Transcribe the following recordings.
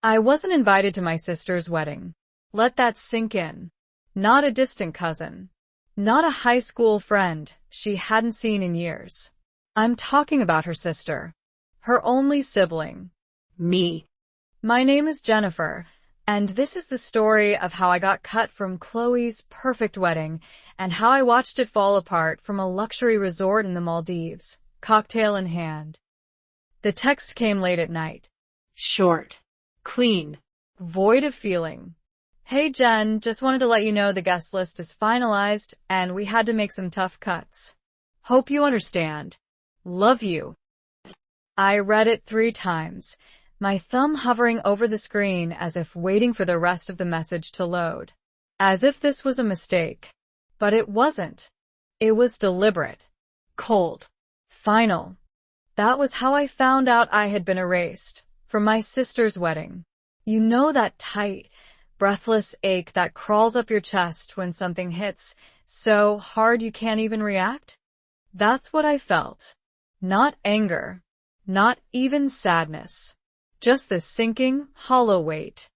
I wasn't invited to my sister's wedding. Let that sink in. Not a distant cousin. Not a high school friend she hadn't seen in years. I'm talking about her sister. Her only sibling. Me. My name is Jennifer, and this is the story of how I got cut from Chloe's perfect wedding and how I watched it fall apart from a luxury resort in the Maldives, cocktail in hand. The text came late at night. Short. Clean. Void of feeling. Hey Jen, just wanted to let you know the guest list is finalized and we had to make some tough cuts. Hope you understand. Love you. I read it 3 times, my thumb hovering over the screen as if waiting for the rest of the message to load. As if this was a mistake. But it wasn't. It was deliberate. Cold. Final. That was how I found out I had been erased from my sister's wedding. You know that tight, breathless ache that crawls up your chest when something hits so hard you can't even react? That's what I felt. Not anger. Not even sadness. Just this sinking, hollow weight.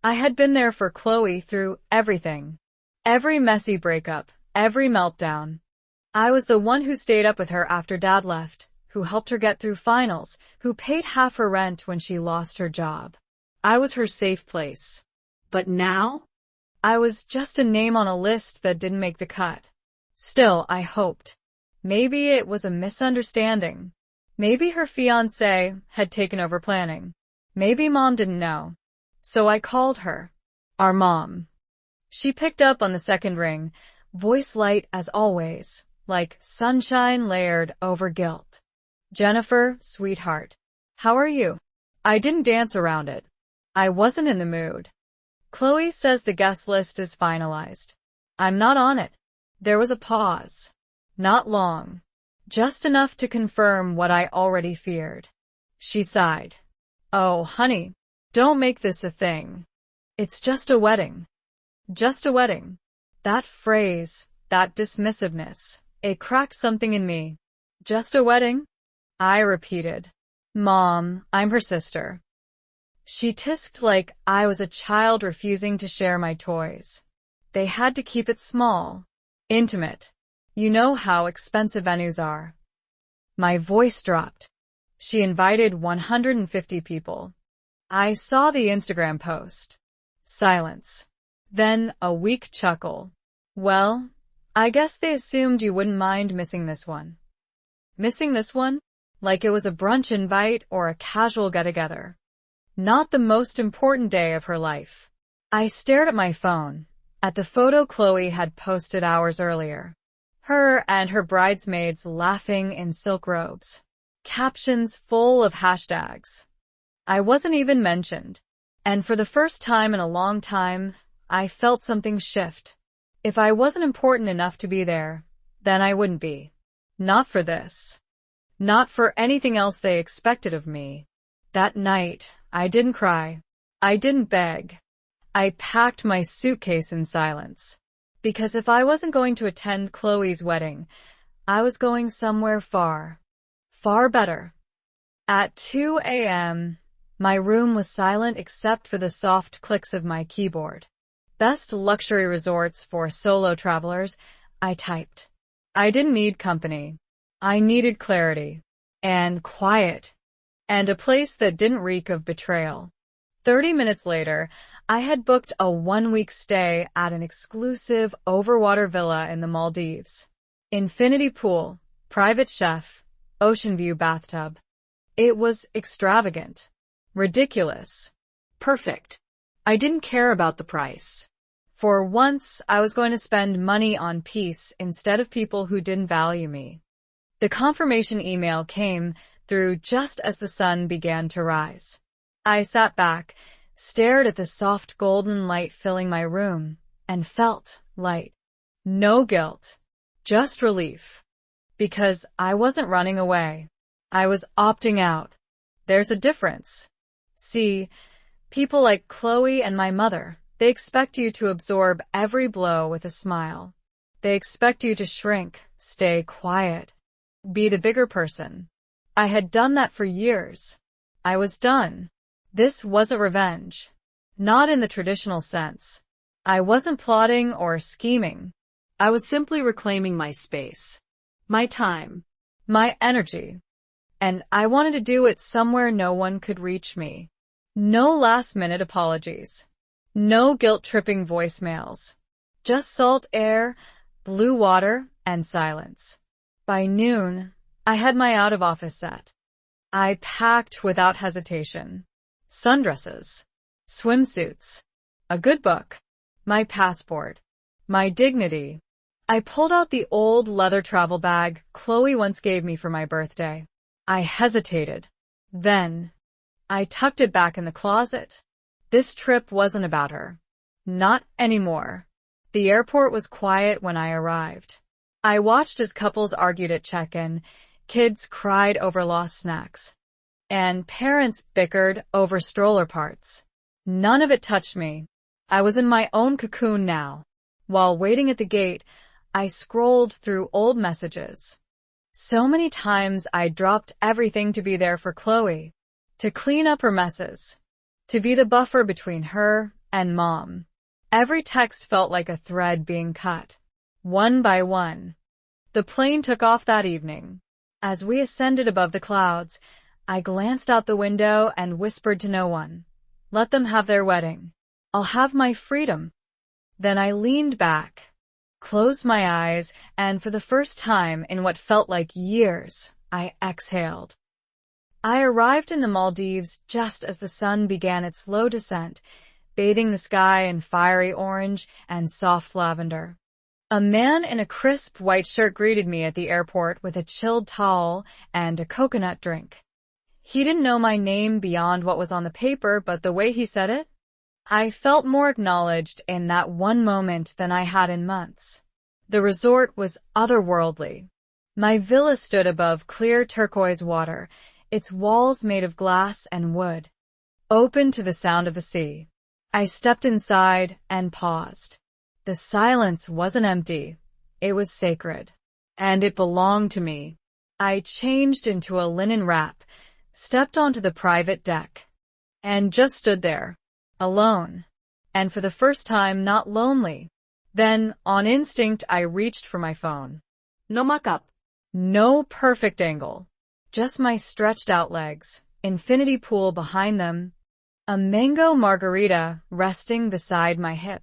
I had been there for Chloe through everything. Every messy breakup, every meltdown. I was the one who stayed up with her after Dad left, who helped her get through finals, who paid half her rent when she lost her job. I was her safe place. But now? I was just a name on a list that didn't make the cut. Still, I hoped. Maybe it was a misunderstanding. Maybe her fiancé had taken over planning. Maybe Mom didn't know. So I called her. Our mom. She picked up on the second ring, voice light as always, like sunshine layered over guilt. Jennifer, sweetheart. How are you? I didn't dance around it. I wasn't in the mood. Chloe says the guest list is finalized. I'm not on it. There was a pause. Not long. Just enough to confirm what I already feared. She sighed. Oh, honey, don't make this a thing. It's just a wedding. Just a wedding. That phrase, that dismissiveness, it cracked something in me. Just a wedding? I repeated. Mom, I'm her sister. She tisked like I was a child refusing to share my toys. They had to keep it small. Intimate. You know how expensive venues are. My voice dropped. She invited 150 people. I saw the Instagram post. Silence. Then a weak chuckle. Well, I guess they assumed you wouldn't mind missing this one. Missing this one? Like it was a brunch invite or a casual get-together. Not the most important day of her life. I stared at my phone, at the photo Chloe had posted hours earlier. Her and her bridesmaids laughing in silk robes. Captions full of hashtags. I wasn't even mentioned. And for the first time in a long time, I felt something shift. If I wasn't important enough to be there, then I wouldn't be. Not for this. Not for anything else they expected of me. That night, I didn't cry. I didn't beg. I packed my suitcase in silence. Because if I wasn't going to attend Chloe's wedding, I was going somewhere far. Far better. At 2 a.m., my room was silent except for the soft clicks of my keyboard. Best luxury resorts for solo travelers, I typed. I didn't need company. I needed clarity. And quiet. And a place that didn't reek of betrayal. 30 minutes later, I had booked a 1-week stay at an exclusive overwater villa in the Maldives. Infinity pool, private chef, ocean view bathtub. It was extravagant. Ridiculous. Perfect. I didn't care about the price. For once, I was going to spend money on peace instead of people who didn't value me. The confirmation email came through just as the sun began to rise. I sat back, stared at the soft golden light filling my room, and felt light. No guilt. Just relief. Because I wasn't running away. I was opting out. There's a difference. See, people like Chloe and my mother, they expect you to absorb every blow with a smile. They expect you to shrink, stay quiet, be the bigger person. I had done that for years. I was done. This wasn't revenge. Not in the traditional sense. I wasn't plotting or scheming. I was simply reclaiming my space. My time. My energy. And I wanted to do it somewhere no one could reach me. No last-minute apologies. No guilt-tripping voicemails. Just salt air, blue water, and silence. By noon, I had my out-of-office set. I packed without hesitation. Sundresses, swimsuits, a good book, my passport, my dignity. I pulled out the old leather travel bag Chloe once gave me for my birthday. I hesitated. Then, I tucked it back in the closet. This trip wasn't about her. Not anymore. The airport was quiet when I arrived. I watched as couples argued at check-in, kids cried over lost snacks, and parents bickered over stroller parts. None of it touched me. I was in my own cocoon now. While waiting at the gate, I scrolled through old messages. So many times I dropped everything to be there for Chloe, to clean up her messes, to be the buffer between her and Mom. Every text felt like a thread being cut, one by one. The plane took off that evening. As we ascended above the clouds, I glanced out the window and whispered to no one. Let them have their wedding. I'll have my freedom. Then I leaned back, closed my eyes, and for the first time in what felt like years, I exhaled. I arrived in the Maldives just as the sun began its slow descent, bathing the sky in fiery orange and soft lavender. A man in a crisp white shirt greeted me at the airport with a chilled towel and a coconut drink. He didn't know my name beyond what was on the paper, but the way he said it, I felt more acknowledged in that one moment than I had in months. The resort was otherworldly. My villa stood above clear turquoise water, its walls made of glass and wood, open to the sound of the sea. I stepped inside and paused. The silence wasn't empty. It was sacred. And it belonged to me. I changed into a linen wrap, stepped onto the private deck, and just stood there, alone, and for the first time not lonely. Then, on instinct, I reached for my phone. No mock-up. No perfect angle. Just my stretched out legs, infinity pool behind them, a mango margarita resting beside my hip.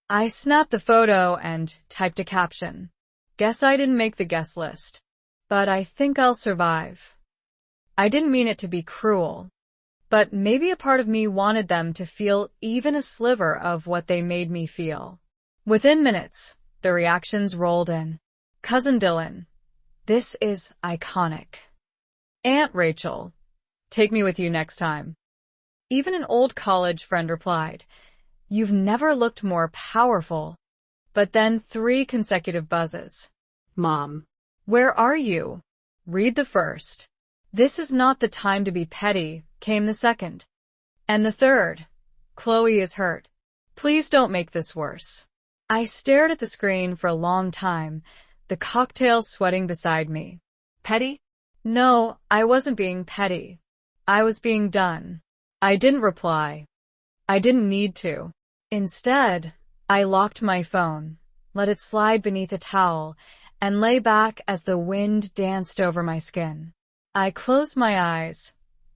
I snapped the photo and typed a caption. Guess I didn't make the guest list, but I think I'll survive. I didn't mean it to be cruel, but maybe a part of me wanted them to feel even a sliver of what they made me feel. Within minutes, the reactions rolled in. Cousin Dylan, this is iconic. Aunt Rachel, take me with you next time. Even an old college friend replied, you've never looked more powerful. But then 3 consecutive buzzes. Mom. Where are you? Read the first. This is not the time to be petty, came the second. And the third. Chloe is hurt. Please don't make this worse. I stared at the screen for a long time, the cocktail sweating beside me. Petty? No, I wasn't being petty. I was being done. I didn't reply. I didn't need to. Instead, I locked my phone, let it slide beneath a towel, and lay back as the wind danced over my skin. I closed my eyes,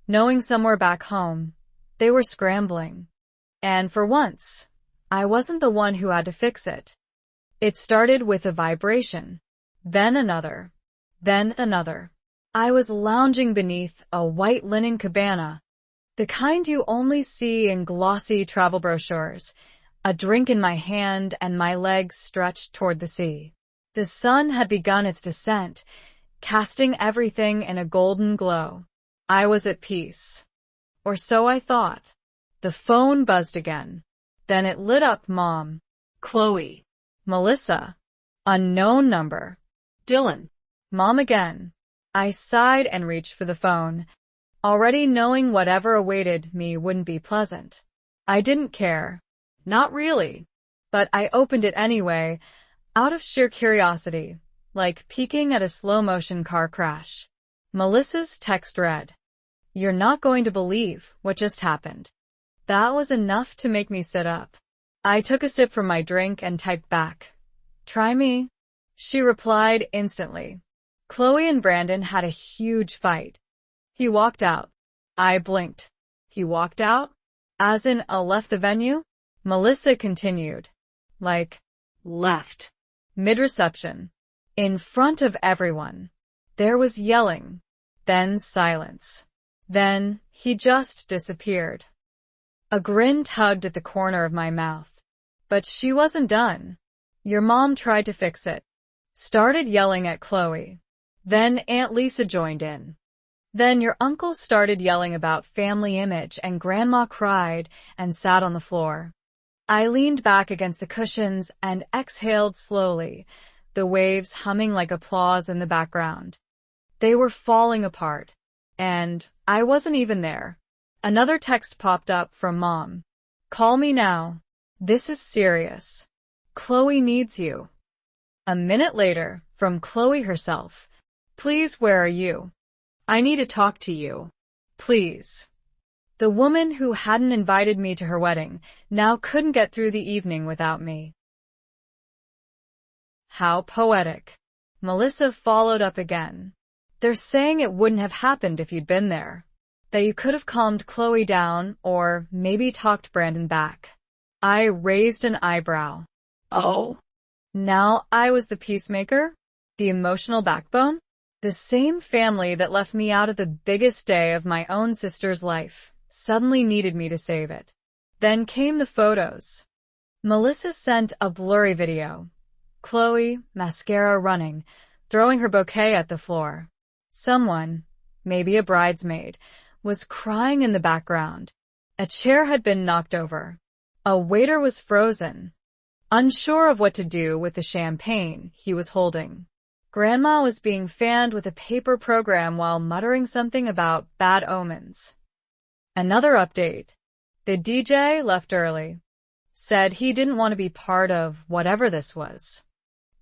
knowing somewhere back home, they were scrambling. And for once, I wasn't the one who had to fix it. It started with a vibration, then another, then another. I was lounging beneath a white linen cabana, the kind you only see in glossy travel brochures, a drink in my hand and my legs stretched toward the sea. The sun had begun its descent, casting everything in a golden glow. I was at peace. Or so I thought. The phone buzzed again. Then it lit up. Mom. Chloe. Melissa. Unknown number. Dylan. Mom again. I sighed and reached for the phone, already knowing whatever awaited me wouldn't be pleasant. I didn't care. Not really. But I opened it anyway, out of sheer curiosity, like peeking at a slow-motion car crash. Melissa's text read, You're not going to believe what just happened. That was enough to make me sit up. I took a sip from my drink and typed back. Try me. She replied instantly. Chloe and Brandon had a huge fight. He walked out. I blinked. He walked out? As in, left the venue? Melissa continued. Like, Left. mid-reception. In front of everyone. There was yelling. Then silence. Then he just disappeared. A grin tugged at the corner of my mouth. But she wasn't done. Your mom tried to fix it. Started yelling at Chloe. Then Aunt Lisa joined in. Then your uncle started yelling about family image and Grandma cried and sat on the floor. I leaned back against the cushions and exhaled slowly, the waves humming like applause in the background. They were falling apart, and I wasn't even there. Another text popped up from Mom. Call me now. This is serious. Chloe needs you. A minute later, from Chloe herself. Please, where are you? I need to talk to you. Please. The woman who hadn't invited me to her wedding now couldn't get through the evening without me. How poetic. Melissa followed up again. They're saying it wouldn't have happened if you'd been there. That you could have calmed Chloe down or maybe talked Brandon back. I raised an eyebrow. Oh. Now I was the peacemaker? The emotional backbone? The same family that left me out of the biggest day of my own sister's life suddenly needed me to save it. Then came the photos. Melissa sent a blurry video. Chloe, mascara running, throwing her bouquet at the floor. Someone, maybe a bridesmaid, was crying in the background. A chair had been knocked over. A waiter was frozen, unsure of what to do with the champagne he was holding. Grandma was being fanned with a paper program while muttering something about bad omens. Another update. The DJ left early. Said he didn't want to be part of whatever this was.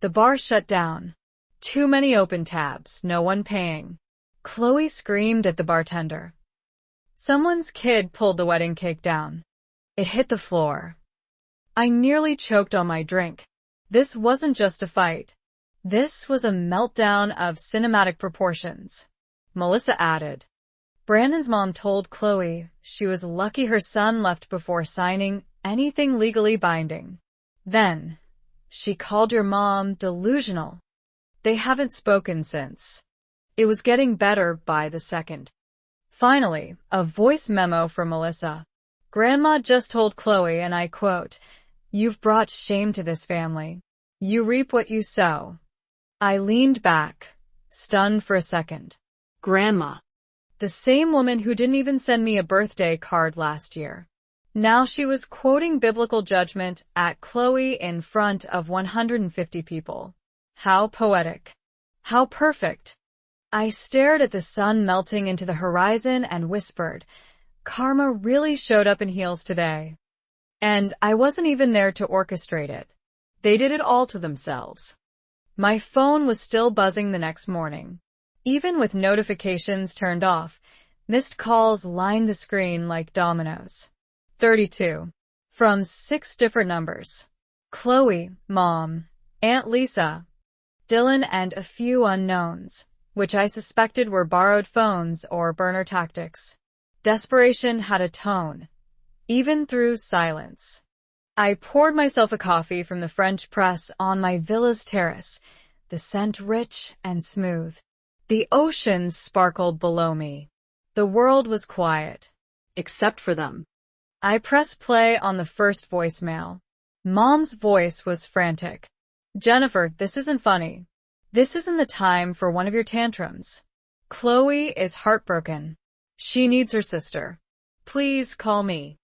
The bar shut down. Too many open tabs, no one paying. Chloe screamed at the bartender. Someone's kid pulled the wedding cake down. It hit the floor. I nearly choked on my drink. This wasn't just a fight. This was a meltdown of cinematic proportions. Melissa added. Brandon's mom told Chloe she was lucky her son left before signing anything legally binding. Then, she called your mom delusional. They haven't spoken since. It was getting better by the second. Finally, a voice memo from Melissa. Grandma just told Chloe, and I quote, "You've brought shame to this family. You reap what you sow." I leaned back, stunned for a second. Grandma. The same woman who didn't even send me a birthday card last year. Now she was quoting biblical judgment at Chloe in front of 150 people. How poetic. How perfect. I stared at the sun melting into the horizon and whispered, karma really showed up in heels today. And I wasn't even there to orchestrate it. They did it all to themselves. My phone was still buzzing the next morning. Even with notifications turned off, missed calls lined the screen like dominoes. 32. From 6 different numbers. Chloe, Mom, Aunt Lisa, Dylan, and a few unknowns, which I suspected were borrowed phones or burner tactics. Desperation had a tone, even through silence. I poured myself a coffee from the French press on my villa's terrace, the scent rich and smooth. The ocean sparkled below me. The world was quiet. Except for them. I pressed play on the first voicemail. Mom's voice was frantic. Jennifer, this isn't funny. This isn't the time for one of your tantrums. Chloe is heartbroken. She needs her sister. Please call me.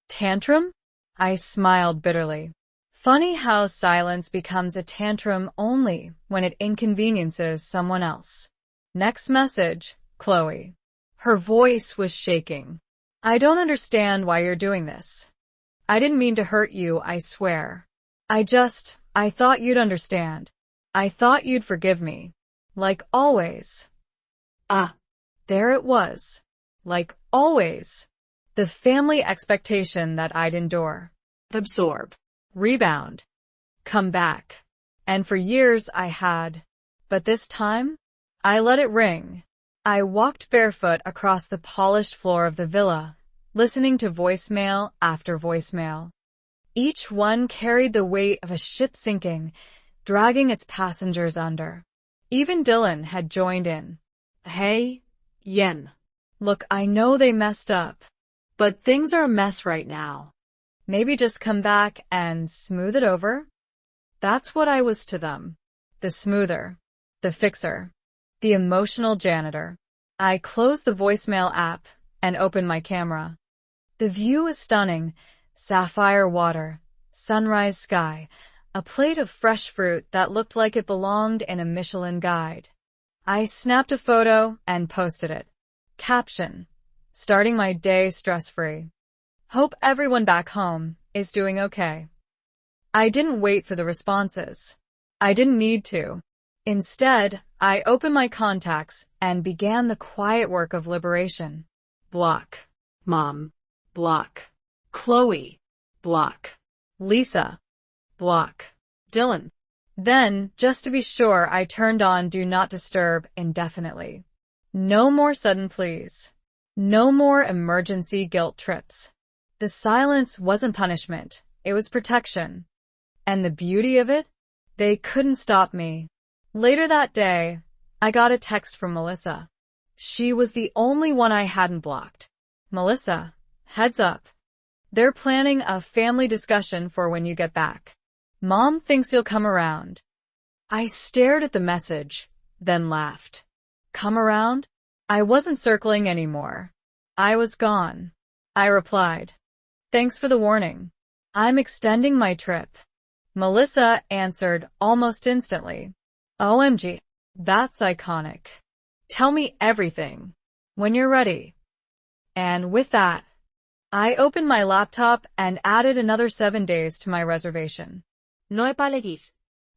Tantrum? I smiled bitterly. Funny how silence becomes a tantrum only when it inconveniences someone else. Next message, Chloe. Her voice was shaking. I don't understand why you're doing this. I didn't mean to hurt you, I swear. I thought you'd understand. I thought you'd forgive me. Like always. Ah. There it was. Like always. The family expectation that I'd endure. Absorb. Rebound. Come back. And for years I had. But this time, I let it ring. I walked barefoot across the polished floor of the villa, listening to voicemail after voicemail. Each one carried the weight of a ship sinking, dragging its passengers under. Even Dylan had joined in. Hey, Yen. Look, I know they messed up. But things are a mess right now. Maybe just come back and smooth it over? That's what I was to them. The smoother. The fixer. The emotional janitor. I closed the voicemail app and opened my camera. The view was stunning. Sapphire water, sunrise sky, a plate of fresh fruit that looked like it belonged in a Michelin guide. I snapped a photo and posted it. Caption: starting my day stress-free. Hope everyone back home is doing okay. I didn't wait for the responses. I didn't need to. Instead, I opened my contacts and began the quiet work of liberation. Block. Mom. Block. Chloe. Block. Lisa. Block. Dylan. Then, just to be sure, I turned on Do Not Disturb indefinitely. No more sudden pleas. No more emergency guilt trips. The silence wasn't punishment, it was protection. And the beauty of it? They couldn't stop me. Later that day, I got a text from Melissa. She was the only one I hadn't blocked. Melissa, heads up. They're planning a family discussion for when you get back. Mom thinks you'll come around. I stared at the message, then laughed. Come around? I wasn't circling anymore. I was gone. I replied. Thanks for the warning. I'm extending my trip. Melissa answered almost instantly. OMG, that's iconic. Tell me everything. When you're ready. And with that, I opened my laptop and added another 7 days to my reservation. No epaleguis.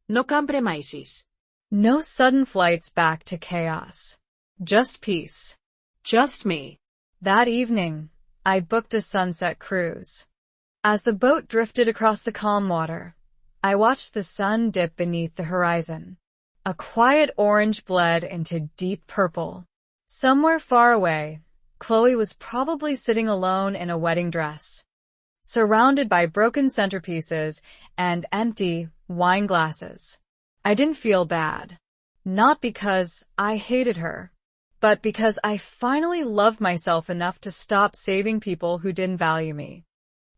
No compromises. No sudden flights back to chaos. Just peace. Just me. That evening, I booked a sunset cruise. As the boat drifted across the calm water, I watched the sun dip beneath the horizon. A quiet orange bled into deep purple. Somewhere far away, Chloe was probably sitting alone in a wedding dress, surrounded by broken centerpieces and empty wine glasses. I didn't feel bad. Not because I hated her, but because I finally loved myself enough to stop saving people who didn't value me.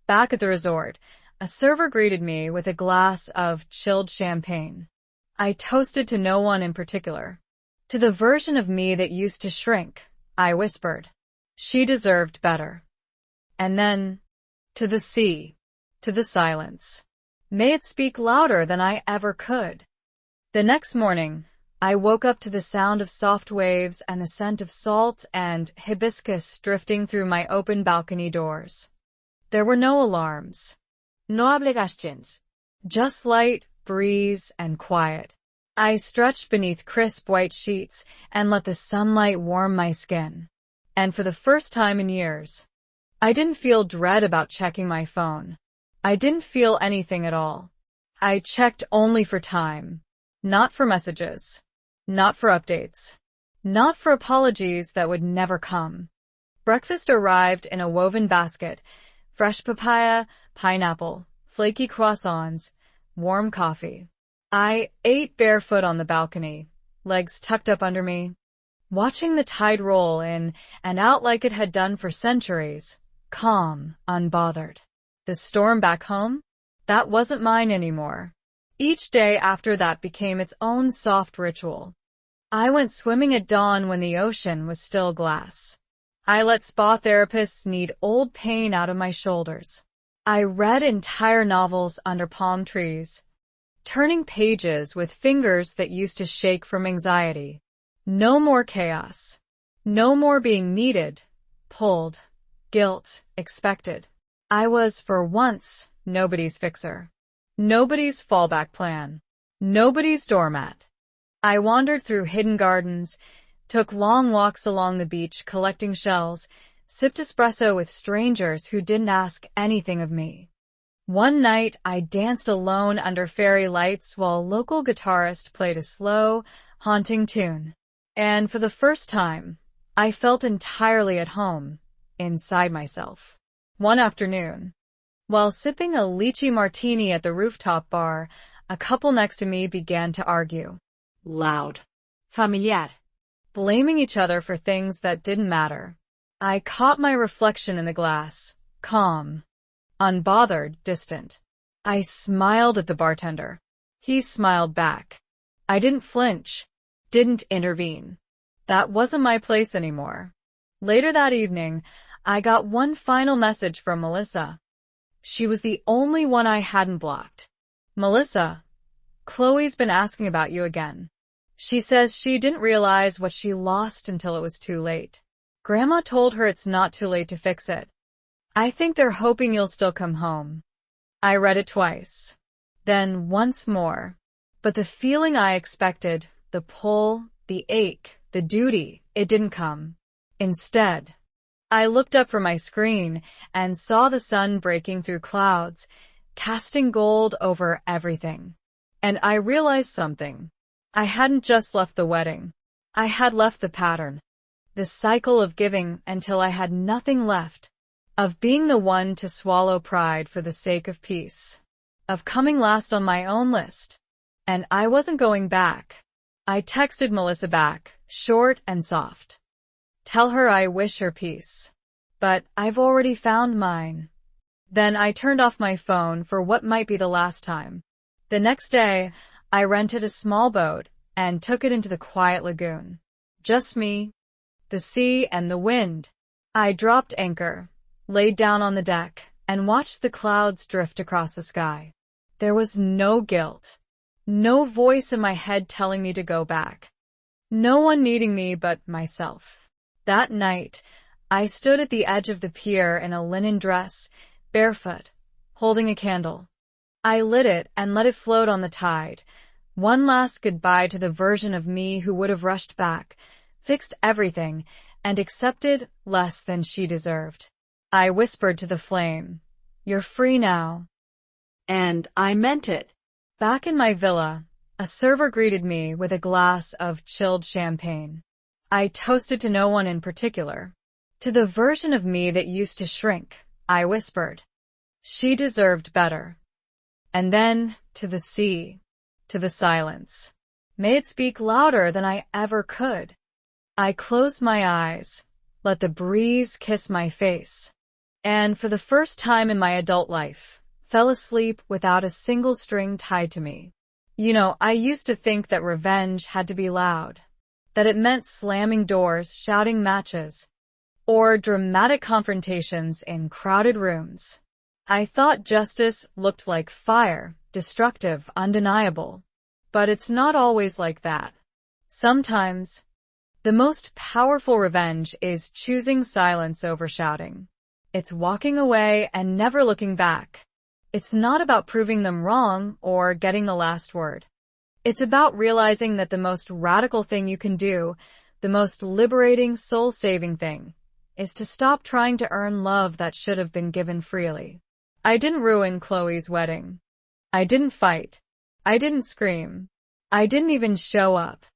Back at the resort, a server greeted me with a glass of chilled champagne. I toasted to no one in particular. To the version of me that used to shrink, I whispered. She deserved better. And then, to the sea, to the silence. May it speak louder than I ever could. The next morning, I woke up to the sound of soft waves and the scent of salt and hibiscus drifting through my open balcony doors. There were no alarms. No obligations. Just light, breeze, and quiet. I stretched beneath crisp white sheets and let the sunlight warm my skin. And for the first time in years, I didn't feel dread about checking my phone. I didn't feel anything at all. I checked only for time. Not for messages. Not for updates. Not for apologies that would never come. Breakfast arrived in a woven basket. Fresh papaya, pineapple, flaky croissants, warm coffee. I ate barefoot on the balcony, legs tucked up under me, watching the tide roll in and out like it had done for centuries, calm, unbothered. The storm back home? That wasn't mine anymore. Each day after that became its own soft ritual. I went swimming at dawn when the ocean was still glass. I let spa therapists knead old pain out of my shoulders. I read entire novels under palm trees, turning pages with fingers that used to shake from anxiety. No more chaos. No more being needed, pulled, guilt, expected. I was, for once, nobody's fixer. Nobody's fallback plan. Nobody's doormat. I wandered through hidden gardens, took long walks along the beach collecting shells, sipped espresso with strangers who didn't ask anything of me. One night, I danced alone under fairy lights while a local guitarist played a slow, haunting tune. And for the first time, I felt entirely at home, inside myself. One afternoon, while sipping a lychee martini at the rooftop bar, a couple next to me began to argue. Loud. Familiar. Blaming each other for things that didn't matter. I caught my reflection in the glass, calm, unbothered, distant. I smiled at the bartender. He smiled back. I didn't flinch, didn't intervene. That wasn't my place anymore. Later that evening, I got one final message from Melissa. She was the only one I hadn't blocked. Melissa, Chloe's been asking about you again. She says she didn't realize what she lost until it was too late. Grandma told her it's not too late to fix it. I think they're hoping you'll still come home. I read it twice. Then once more. But the feeling I expected, the pull, the ache, the duty, it didn't come. Instead, I looked up from my screen and saw the sun breaking through clouds, casting gold over everything. And I realized something. I hadn't just left the wedding. I had left the pattern. The cycle of giving until I had nothing left. Of being the one to swallow pride for the sake of peace. Of coming last on my own list. And I wasn't going back. I texted Melissa back, short and soft. Tell her I wish her peace. But I've already found mine. Then I turned off my phone for what might be the last time. The next day, I rented a small boat and took it into the quiet lagoon. Just me, the sea, and the wind. I dropped anchor, laid down on the deck, and watched the clouds drift across the sky. There was no guilt. No voice in my head telling me to go back. No one needing me but myself. That night, I stood at the edge of the pier in a linen dress, barefoot, holding a candle. I lit it and let it float on the tide. One last goodbye to the version of me who would have rushed back, fixed everything, and accepted less than she deserved. I whispered to the flame, "You're free now." And I meant it. Back in my villa, a server greeted me with a glass of chilled champagne. I toasted to no one in particular. To the version of me that used to shrink, I whispered. She deserved better. And then, to the sea, to the silence. May it speak louder than I ever could. I closed my eyes, let the breeze kiss my face, and for the first time in my adult life, fell asleep without a single string tied to me. I used to think that revenge had to be loud, that it meant slamming doors, shouting matches, or dramatic confrontations in crowded rooms. I thought justice looked like fire, destructive, undeniable. But it's not always like that. Sometimes, the most powerful revenge is choosing silence over shouting. It's walking away and never looking back. It's not about proving them wrong or getting the last word. It's about realizing that the most radical thing you can do, the most liberating, soul-saving thing, is to stop trying to earn love that should have been given freely. I didn't ruin Chloe's wedding. I didn't fight. I didn't scream. I didn't even show up.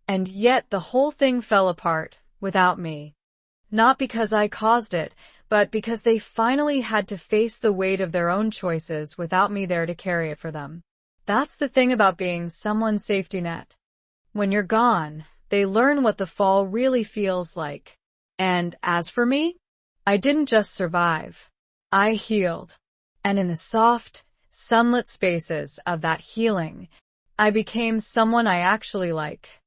And yet the whole thing fell apart, without me. Not because I caused it, but because they finally had to face the weight of their own choices without me there to carry it for them. That's the thing about being someone's safety net. When you're gone, they learn what the fall really feels like. And as for me, I didn't just survive. I healed. And in the soft, sunlit spaces of that healing, I became someone I actually like.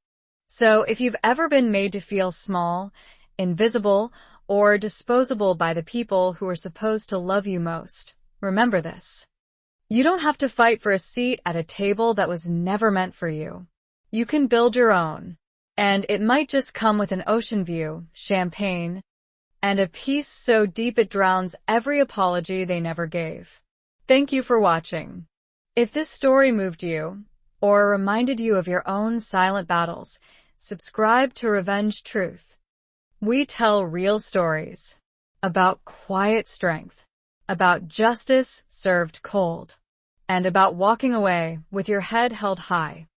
So if you've ever been made to feel small, invisible, or disposable by the people who are supposed to love you most, remember this. You don't have to fight for a seat at a table that was never meant for you. You can build your own. And it might just come with an ocean view, champagne, and a peace so deep it drowns every apology they never gave. Thank you for watching. If this story moved you, or reminded you of your own silent battles, Subscribe to Revenge Truth. We tell real stories about quiet strength, about justice served cold, and about walking away with your head held high.